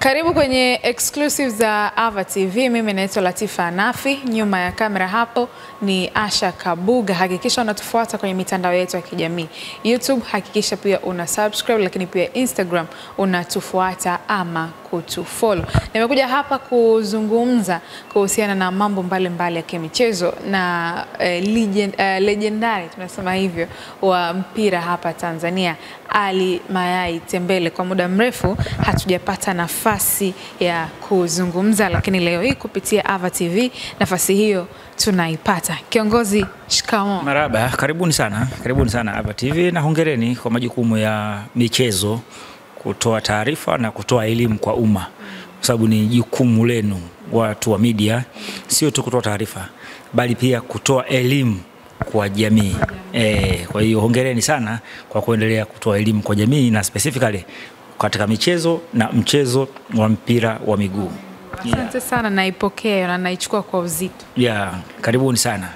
Karibu kwenye exclusive za Ava TV. Mimi naitwa Latifa Anafi. Nyuma ya kamera hapo ni Asha Kabuga. Hakikisha unatufuata kwenye mitandao yetu ya kijamii. YouTube hakikisha pia una subscribe, lakini pia Instagram unatufuata ama kutufollow. Nimekuja hapa kuzungumza kuhusiana na mambo mbalimbali ya kimichezo na legendary tunasema hivyo wa mpira hapa Tanzania, Ali Mayai Tembele. Kwa muda mrefu hatujapata nafasi ya kuzungumza, lakini leo hii kupitia Ava TV nafasi hiyo tunaipata. Kiongozi, shikamoo. Marhaba, karibuni sana Ava TV, na hongereni kwa majukumu ya michezo, kutoa taarifa na kutoa elimu kwa umma, kwa sababu ni jukumu lenu watu wa media, sio tu kutoa taarifa bali pia kutoa elimu kwa jamii. Kwa hiyo hongereni sana kwa kuendelea kutoa elimu kwa jamii, na specifically katika michezo na mchezo wa mpira wa miguu. Asante sana, naipokea na naichukua kwa uzito. Karibuni sana.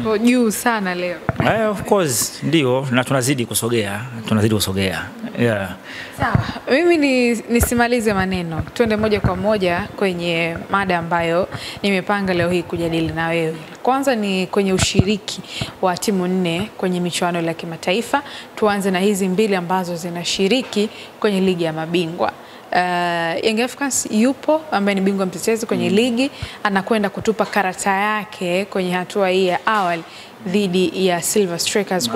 Kwa juu sana leo. Of course, ndio, na tunazidi kusogea. Sawa, mimi nisimalize maneno. Tuende moja kwa moja kwenye mada ambayo nimepanga leo hii kujadili na wewe. Kwanza ni kwenye ushiriki wa timu 4 kwenye michuano ya kimataifa. Tuanze na hizi mbili ambazo zinashiriki kwenye ligi ya mabingwa. Young Africans yupo ambaye ni bingwa mtetezi kwenye ligi, anakwenda kutupa karata yake kwenye hatua hii ya awali dhidi ya Silver Strikers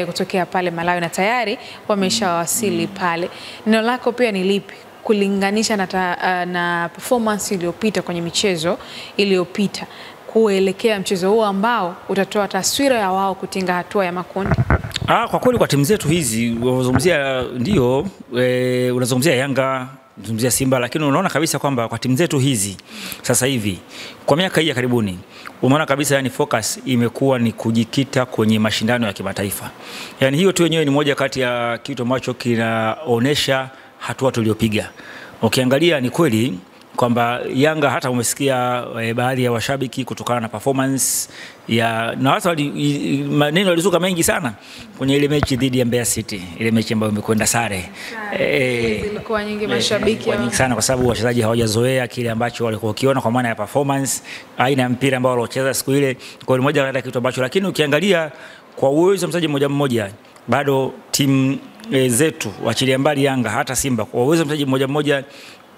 kutokea pale Malawi, na tayari wameshawasili pale. Neno lako pia ni lipi kulinganisha na performance iliyopita kwenye michezo iliyopita kuelekea mchezo huu ambao utatoa taswira ya wao kutinga hatua ya makundi? Kwa kweli kwa timu zetu hizi unazungumzia, ndio unazungumzia Yanga, unazungumzia Simba, lakini unaona kabisa kwamba kwa timu zetu hizi sasa hivi kwa miaka hii ya karibuni umeona kabisa, yani focus imekuwa ni kujikita kwenye mashindano ya kimataifa. Yani hiyo tu yenyewe ni moja kati ya kitu ambacho kinaonesha hatua tuliyopiga. Ukiangalia ni kweli kwamba Yanga, hata umesikia baadhi ya washabiki kutokana na performance ya, na hata maneno yalizuka mengi sana kwenye ile mechi dhidi ya Mbeya City, ile mechi ambayo imekwenda sare. Zilikuwa nyingi mashabiki nyingi sana, kwa sababu wachezaji hawajazoea kile ambacho walikuwa wakiona kwa maana ya performance, aina ya mpira ambao waliocheza siku ile. Kwa hiyo moja kati ya kitu ambacho, lakini ukiangalia kwa uwezo mchezaji mmoja mmoja, bado timu zetu wachilia mbali Yanga hata Simba, kwa uwezo mchezaji mmoja mmoja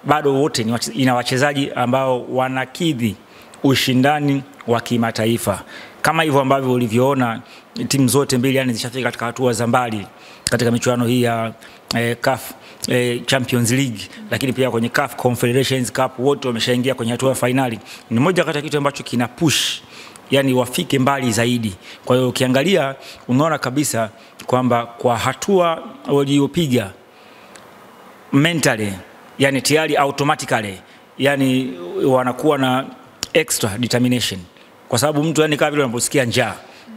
bado wote ina wachezaji ambao wanakidhi ushindani wa kimataifa, kama hivyo ambavyo ulivyoona timu zote mbili yani zishafika katika hatua za mbali katika michuano hii ya CAF Champions League, lakini pia kwenye CAF Confederations Cup wote wameshaingia kwenye hatua ya finali. Ni moja kati ya kitu ambacho kina push yani wafike mbali zaidi. Kwa hiyo ukiangalia unaona kabisa kwamba kwa hatua waliopiga mentally, yani tayari automatically yani wanakuwa na extra determination, kwa sababu mtu yani kama vile unaposikia njaa,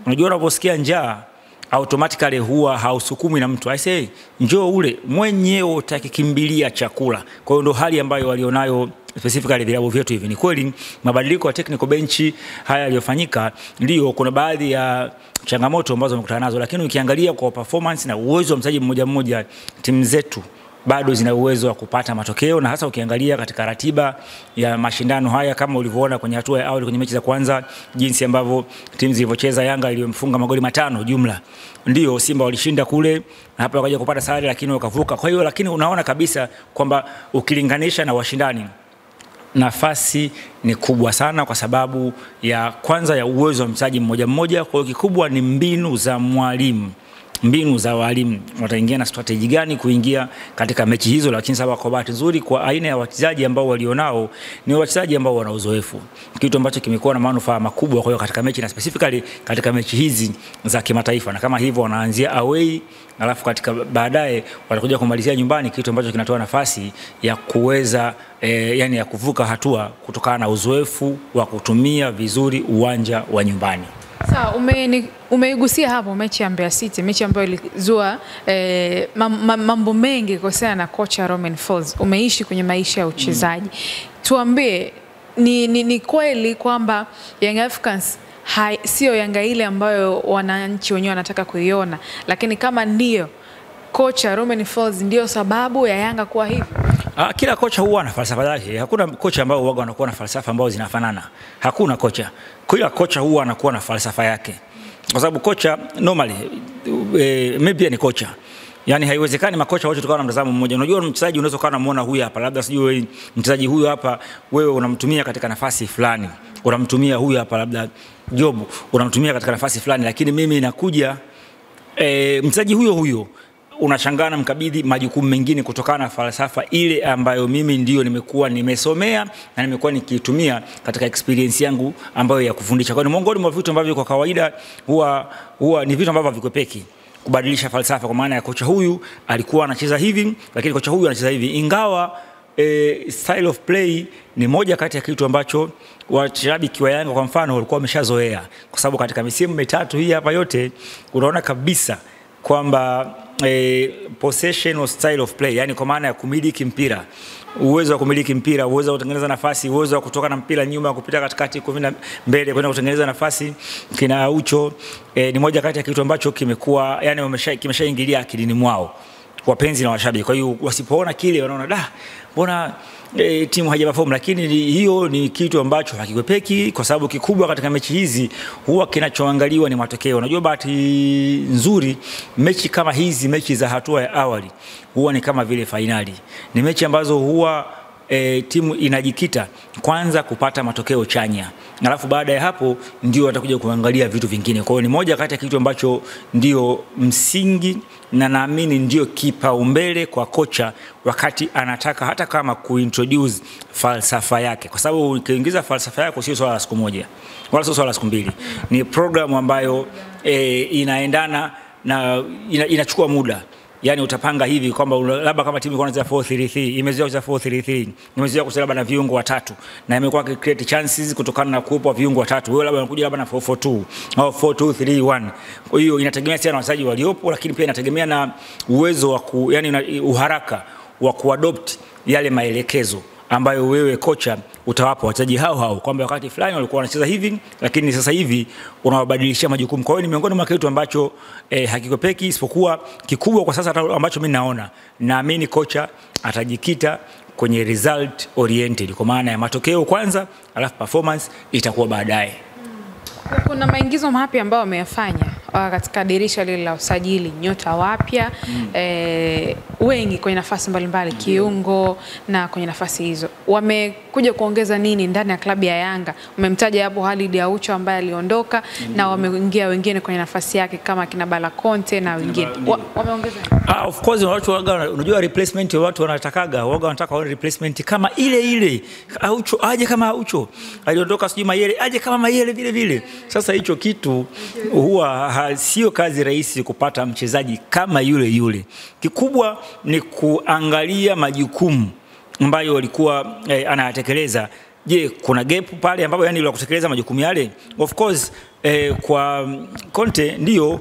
unajua unaposikia njaa automatically huwa hausukumi na mtu aisee njoo ule, mwenyewe utakikimbilia chakula. Kwa hiyo ndo hali ambayo walionayo specifically vilabu vyetu hivi. Ni kweli mabadiliko ya technical bench haya yaliyofanyika, ndio kuna baadhi ya changamoto ambazo wamekutana nazo, lakini ukiangalia kwa performance na uwezo wa mchezaji mmoja mmoja, timu zetu bado zina uwezo wa kupata matokeo. Na hasa ukiangalia katika ratiba ya mashindano haya, kama ulivyoona kwenye hatua ya awali kwenye mechi za kwanza, jinsi ambavyo timu zilivyocheza, Yanga iliyomfunga magoli 5 jumla, ndio Simba walishinda kule na hapa wakaja kupata sare lakini wakavuka. Kwa hiyo lakini unaona kabisa kwamba ukilinganisha na washindani, nafasi ni kubwa sana, kwa sababu ya kwanza ya uwezo wa mchezaji mmoja mmoja. Kwa hiyo kikubwa ni mbinu za mwalimu, mbinu za walimu wataingia na strategy gani kuingia katika mechi hizo. Lakini sababu kwa bahati nzuri kwa aina ya wachezaji ambao walionao ni wachezaji ambao wana uzoefu, kitu ambacho kimekuwa na manufaa makubwa kwa hiyo katika mechi, na specifically katika mechi hizi za kimataifa. Na kama hivyo wanaanzia away, alafu katika baadaye watakuja kumalizia nyumbani, kitu ambacho kinatoa nafasi ya kuweza yani ya kuvuka hatua kutokana na uzoefu wa kutumia vizuri uwanja wa nyumbani. Sawa, umeigusia hapo mechi ya Mbeya City, mechi ambayo ilizua mambo mengi kuhusiana na kocha Romain Folz. Umeishi kwenye maisha ya uchezaji. Tuambie, ni kweli kwamba Young Africans sio Yanga ile ambayo wananchi wenyewe wanataka kuiona, lakini kama ndio, kocha Romain Folz ndio sababu ya Yanga kuwa hivi? Kila kocha huwa na falsafa yake. Hakuna kocha ambao huwa anakuwa na falsafa ambazo zinafanana. Hakuna kocha. Kila kocha huwa anakuwa na falsafa yake. Kwa sababu kocha normally maybe ni kocha. Yani haiwezekani makocha wote tukawa na mtazamo mmoja. Unajua mchezaji unaweza kuwa unamuona huyu hapa, labda sijui mchezaji huyu hapa wewe unamtumia katika nafasi fulani. Unamtumia huyu hapa labda Job, unamtumia katika nafasi fulani, lakini mimi nakuja mchezaji huyo unashangana mkabidhi majukumu mengine kutokana na falsafa ile ambayo mimi ndio nimekuwa nimesomea na nimekuwa nikitumia katika experience yangu ambayo ya kufundisha. Kwa ni miongoni mwa vitu ambavyo kwa kawaida huwa ni vitu ambavyo havikwepeki kubadilisha falsafa, kwa maana ya kocha huyu alikuwa anacheza hivi lakini kocha huyu anacheza hivi, ingawa style of play ni moja kati ya kitu ambacho washabiki wa Yanga kwa mfano walikuwa wameshazoea, kwa sababu katika misimu mitatu hii hapa yote unaona kabisa kwamba possession or style of play, yani kwa maana ya kumiliki mpira, uwezo wa kumiliki mpira, uwezo wa kutengeneza nafasi, uwezo wa kutoka na mpira nyuma kupita katikati kwenda mbele kwenda kutengeneza nafasi, kina Ucho ni moja kati ya kitu ambacho kimekuwa yani kimeshaingilia akilini mwao wapenzi na washabiki. Kwa hiyo wasipoona kile wanaona mbona timu haijaperform, lakini hiyo ni kitu ambacho hakikwepeki, kwa sababu kikubwa katika mechi hizi huwa kinachoangaliwa ni matokeo. Unajua bahati nzuri mechi kama hizi, mechi za hatua ya awali huwa ni kama vile finali. Ni mechi ambazo huwa timu inajikita kwanza kupata matokeo chanya, na alafu baada ya hapo ndio watakuja kuangalia vitu vingine. Kwa hiyo ni moja kati ya kitu ambacho ndio msingi na naamini ndio kipaumbele kwa kocha wakati anataka hata kama kuintroduce falsafa yake, kwa sababu ukiingiza falsafa yako sio swala la siku moja wala sio swala la siku mbili, ni program ambayo inaendana na inachukua muda. Yani utapanga hivi kwamba labda kama timu inaanza 4-3-3, imezoea kucheza 4-3-3, imezoea kucheza labda na viungo watatu na imekuwa create chances kutokana na kuwepo viungo watatu, wewe labda unakuja labda na 4-4-2 au 4-2-3-1. Kwa hiyo inategemea sana na wachezaji waliopo, lakini pia inategemea na uwezo wa yani uharaka wa kuadopt yale maelekezo ambayo wewe kocha utawapa wachezaji hao kwamba wakati fulani walikuwa wanacheza hivi lakini sasa hivi unawabadilishia majukumu. Kwa hiyo ni miongoni mwa kitu ambacho hakikopeki, isipokuwa kikubwa kwa sasa ambacho mimi naamini kocha atajikita kwenye result oriented, kwa maana ya matokeo kwanza alafu performance itakuwa baadaye. Kuna maingizo mapya ambayo wameyafanya katika dirisha lile la usajili, nyota wapya wengi kwenye nafasi mbalimbali, kiungo na kwenye nafasi hizo. Wamekuja kuongeza nini ndani ya klabu ya Yanga? Umemtaja hapo Khalid Aucho ambaye aliondoka na wameingia wengine kwenye nafasi yake kama kina Bala Conte na wengine. Wameongeza of course watu unajua replacement watu wanataka replacement kama ile Aucho aje kama Aucho, aliondoka sijui Mayele aje kama Mayele vile. Sasa hicho kitu huwa sio kazi rahisi kupata mchezaji kama yule. Kikubwa ni kuangalia majukumu ambayo walikuwa anayatekeleza. Je, kuna gap pale ambapo yani ile kutekeleza majukumu yale? Of course kwa Conte ndio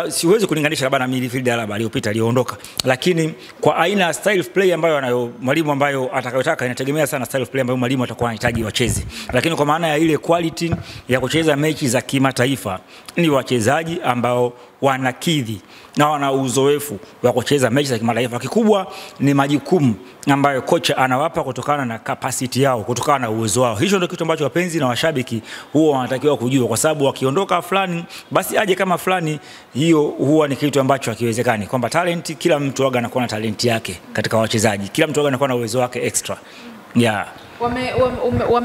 siwezi kulinganisha labda na midfielder labda aliyopita aliondoka, lakini kwa aina ya style of play ambayo anayo mwalimu ambayo atakayotaka inategemea sana style of play ambayo mwalimu atakuwa anahitaji wacheze. Lakini kwa maana ya ile quality ya kucheza mechi za kimataifa ni wachezaji ambao wanakidhi na wana uzoefu wa kucheza mechi za kimataifa. Kikubwa ni majukumu ambayo kocha anawapa kutokana na capacity yao, kutokana na uwezo wao. Hicho ndio kitu ambacho wapenzi na washabiki huwa wanatakiwa kujua, kwa sababu wakiondoka fulani basi aje kama fulani, hiyo huwa ni kitu ambacho hakiwezekani. Kwamba talent, kila mtu anakuwa na talent yake katika wachezaji, kila mtu anakuwa na uwezo wake extra.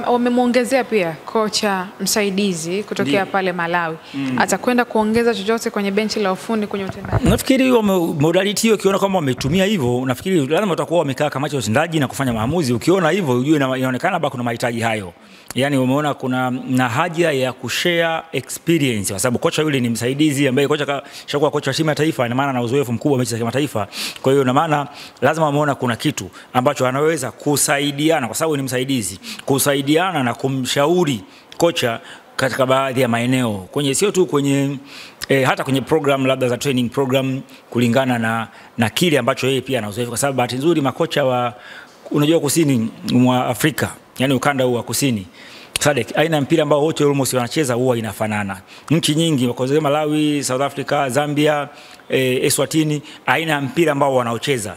Wamemuongezea pia kocha msaidizi kutokea pale Malawi. Atakwenda kuongeza chochote kwenye benchi la ufundi kwenye utendaji? Nafikiri hiyo modality hiyo ukiona kama wametumia hivyo, nafikiri lazima utakuwa wamekaa kamati ya utendaji na kufanya maamuzi. Ukiona hivyo ujue inaonekana bado kuna mahitaji hayo. Yani umeona kuna na haja ya kushare experience, kwa sababu kocha yule ni msaidizi ambaye kocha shakuwa kocha wa timu ya taifa, ina maana na uzoefu mkubwa mechi za kimataifa. Kwa hiyo ina maana lazima umeona kuna kitu ambacho anaweza kusaidiana, kwa sababu ni msaidizi, kusaidiana na kumshauri kocha katika baadhi ya maeneo, kwenye sio tu kwenye hata kwenye program labda za training program, kulingana na kile ambacho yeye pia ana uzoefu. Kwa sababu bahati nzuri makocha wa unajua kusini mwa Afrika, yani ukanda huu wa kusini, SADC, aina ya mpira ambao wote almost wanacheza huwa inafanana. Nchi nyingi kwa Malawi, South Africa, Zambia, Eswatini, aina ya mpira ambao wanaocheza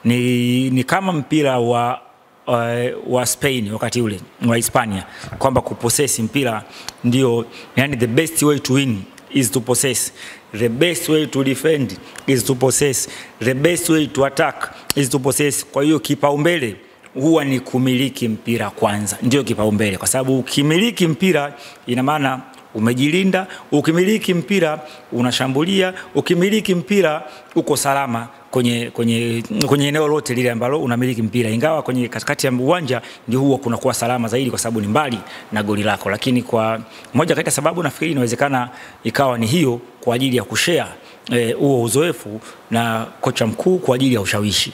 ni kama mpira wa Spain wakati ule, wa Hispania, kwamba kupossess mpira ndio, yani the best way to win is to possess, the best way to defend is to possess, the best way to attack is to possess. Kwa hiyo kipaumbele huwa ni kumiliki mpira kwanza, ndio kipaumbele, kwa sababu ukimiliki mpira ina maana umejilinda, ukimiliki mpira unashambulia, ukimiliki mpira uko salama kwenye eneo lote lile ambalo unamiliki mpira, ingawa kwenye katikati ya uwanja ndio huwa kunakuwa salama zaidi kwa sababu ni mbali na goli lako. Lakini kwa moja kati ya sababu nafikiri inawezekana ikawa ni hiyo, kwa ajili ya kushare huo uzoefu na kocha mkuu kwa ajili ya ushawishi.